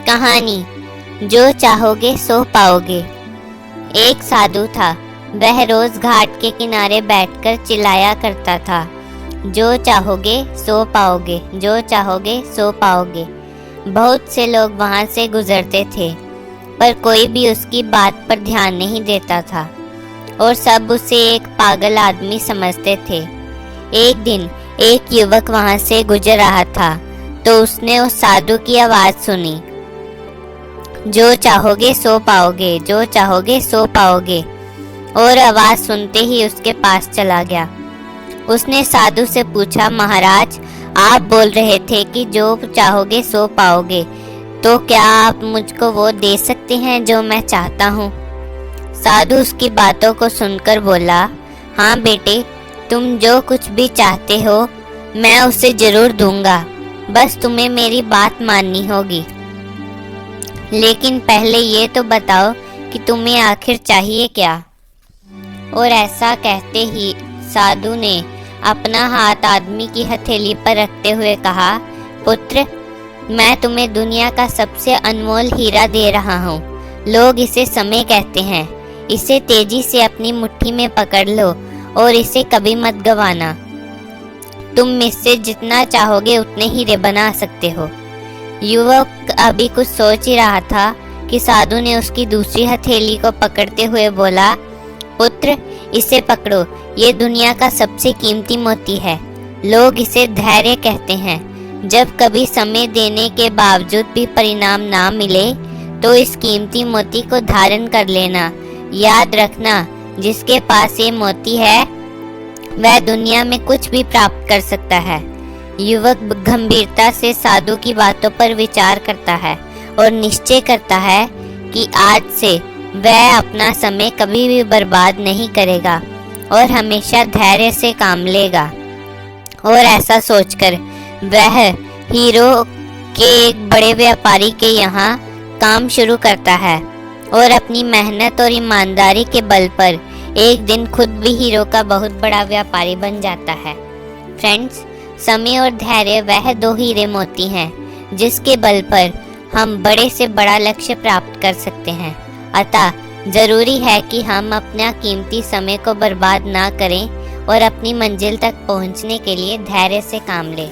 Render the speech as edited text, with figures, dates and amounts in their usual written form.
कहानी जो चाहोगे सो पाओगे। एक साधु था। वह रोज घाट के किनारे बैठकर चिल्लाया करता था, जो चाहोगे सो पाओगे, जो चाहोगे सो पाओगे। बहुत से लोग वहां से गुजरते थे, पर कोई भी उसकी बात पर ध्यान नहीं देता था और सब उसे एक पागल आदमी समझते थे। एक दिन एक युवक वहां से गुजर रहा था तो उसने उस साधु की आवाज सुनी, जो चाहोगे सो पाओगे, जो चाहोगे सो पाओगे, और आवाज सुनते ही उसके पास चला गया। उसने साधु से पूछा, महाराज, आप बोल रहे थे कि जो चाहोगे सो पाओगे, तो क्या आप मुझको वो दे सकते हैं जो मैं चाहता हूँ? साधु उसकी बातों को सुनकर बोला, हाँ बेटे, तुम जो कुछ भी चाहते हो मैं उसे जरूर दूंगा, बस तुम्हें मेरी बात माननी होगी। लेकिन पहले ये तो बताओ कि तुम्हें आखिर चाहिए क्या? और ऐसा कहते ही साधु ने अपना हाथ आदमी की हथेली पर रखते हुए कहा, पुत्र, मैं तुम्हें दुनिया का सबसे अनमोल हीरा दे रहा हूँ। लोग इसे समय कहते हैं। इसे तेजी से अपनी मुट्ठी में पकड़ लो और इसे कभी मत गंवाना। तुम इससे जितना चाहोगे उतने हीरे बना सकते हो। युवक अभी कुछ सोच ही रहा था कि साधु ने उसकी दूसरी हथेली को पकड़ते हुए बोला, पुत्र, इसे पकड़ो, ये दुनिया का सबसे कीमती मोती है। लोग इसे धैर्य कहते हैं। जब कभी समय देने के बावजूद भी परिणाम ना मिले तो इस कीमती मोती को धारण कर लेना। याद रखना, जिसके पास ये मोती है वह दुनिया में कुछ भी प्राप्त कर सकता है। युवक गंभीरता से साधु की बातों पर विचार करता है और निश्चय करता है कि आज से वह अपना समय कभी भी बर्बाद नहीं करेगा और हमेशा धैर्य से काम लेगा। और ऐसा सोचकर वह हीरो के एक बड़े व्यापारी के यहाँ काम शुरू करता है और अपनी मेहनत और ईमानदारी के बल पर एक दिन खुद भी हीरो का बहुत बड़ा व्यापारी बन जाता है। फ्रेंड्स, समय और धैर्य वह दो हीरे मोती हैं जिसके बल पर हम बड़े से बड़ा लक्ष्य प्राप्त कर सकते हैं। अतः जरूरी है कि हम अपना कीमती समय को बर्बाद ना करें और अपनी मंजिल तक पहुंचने के लिए धैर्य से काम लें।